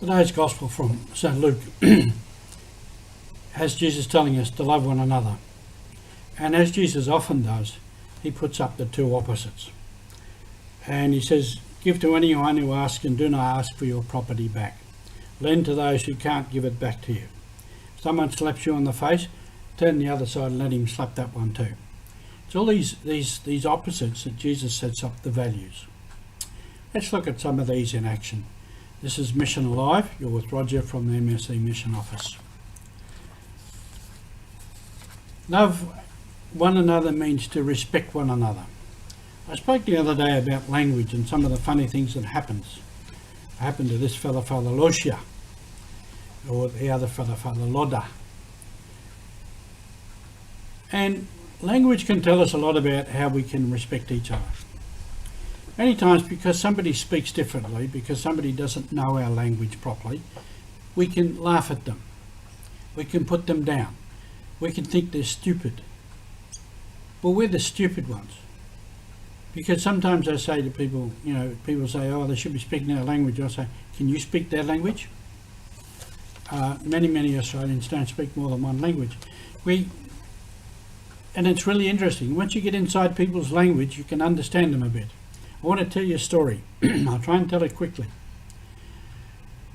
Today's Gospel from St. Luke has Jesus telling us to love one another. And as Jesus often does, he puts up the two opposites. And he says, give to anyone who asks and do not ask for your property back. Lend to those who can't give it back to you. If someone slaps you on the face, turn the other side and let him slap that one too. It's all these opposites that Jesus sets up the values. Let's look at some of these in action. This is Mission Alive. You're with Roger from the MSC Mission Office. Love one another means to respect one another. I spoke the other day about language and some of the funny things that happened to this fella, Father Losia, or the other fella, Father Loda. And language can tell us a lot about how we can respect each other. Many times because somebody speaks differently, because somebody doesn't know our language properly, we can laugh at them. We can put them down. We can think they're stupid. But we're the stupid ones. Because sometimes I say to people, people say, oh, they should be speaking our language. I say, can you speak their language? Many Australians don't speak more than one language. And it's really interesting. Once you get inside people's language, you can understand them a bit. I want to tell you a story. I'll try and tell it quickly.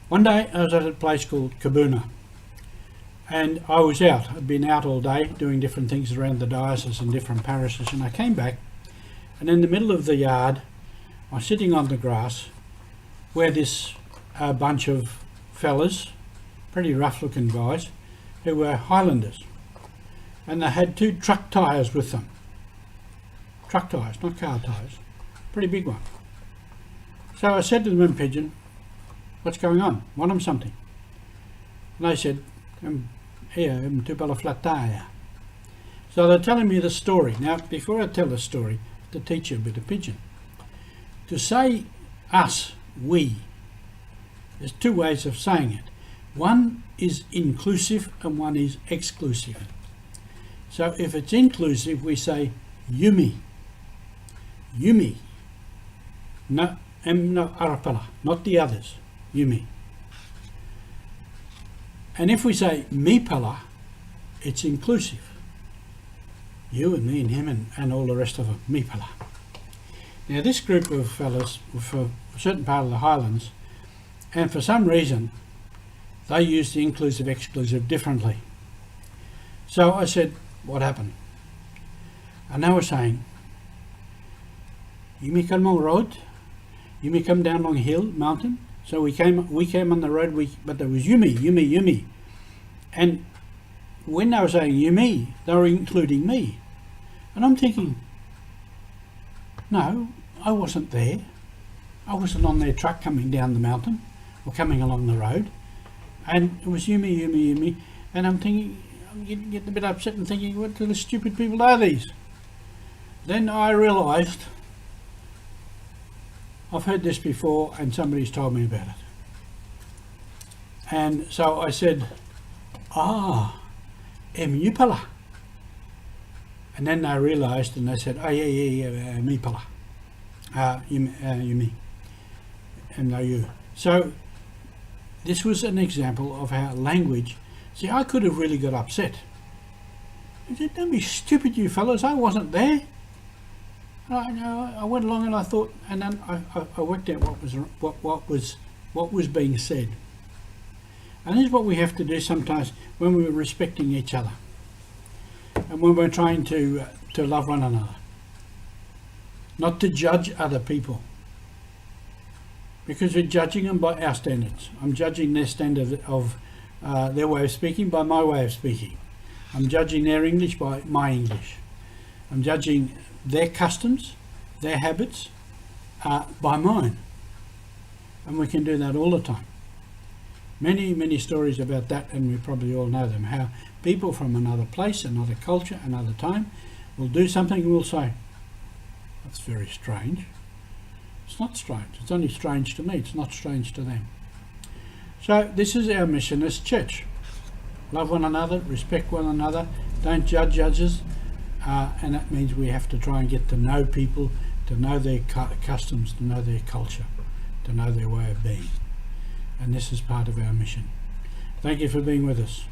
One day I was at a place called Kabuna, and I was out. I'd been out all day doing different things around the diocese and different parishes, and I came back, and in the middle of the yard I was sitting on the grass where this bunch of fellas, pretty rough looking guys, who were Highlanders, and they had 2 truck tyres with them. Truck tyres, not car tyres. Pretty big one. So I said to them in Pidgin, what's going on? Want them something? And they said, tupala flat tire. So they're telling me the story. Now, before I tell the story, to teach you a bit of Pidgin. To say us, we, there's 2 ways of saying it. One is inclusive and one is exclusive. So if it's inclusive, we say yumi. Yumi. No arapala, not the others. Yumi. And if we say me pala, it's inclusive. You and me and him and all the rest of them, me pala. Now this group of fellas were for a certain part of the Highlands, and for some reason they used the inclusive exclusive differently. So I said, what happened? And they were saying, you may come on road, you may come down long hill, mountain. So we came on the road, but there was Yumi. And when they were saying Yumi, they were including me. And I'm thinking, no, I wasn't there. I wasn't on their truck coming down the mountain or coming along the road. And it was Yumi. And I'm thinking, I'm getting a bit upset and thinking, what sort of stupid people are these? Then I realised, I've heard this before and somebody's told me about it. And so I said, Mupala. And then they realised and they said, Mipala. You me. And no you. So this was an example of how language, see, I could have really got upset. I said, don't be stupid, you fellas, I wasn't there. I went along and I thought, and then I worked out what was being said. And this is what we have to do sometimes when we're respecting each other and when we're trying to love one another. Not to judge other people, because we're judging them by our standards. I'm judging their standard of their way of speaking by my way of speaking. I'm judging their English by my English. I'm judging their customs, their habits by mine. And we can do that all the time. Many stories about that, and we probably all know them, how people from another place, another culture, another time will do something and will say, that's very strange. It's not strange. It's only strange to me. It's not strange to them. So this is our mission as church. Love one another, respect one another, don't judge others, and that means we have to try and get to know people, to know their customs, to know their culture, to know their way of being. and this is part of our mission. Thank you for being with us.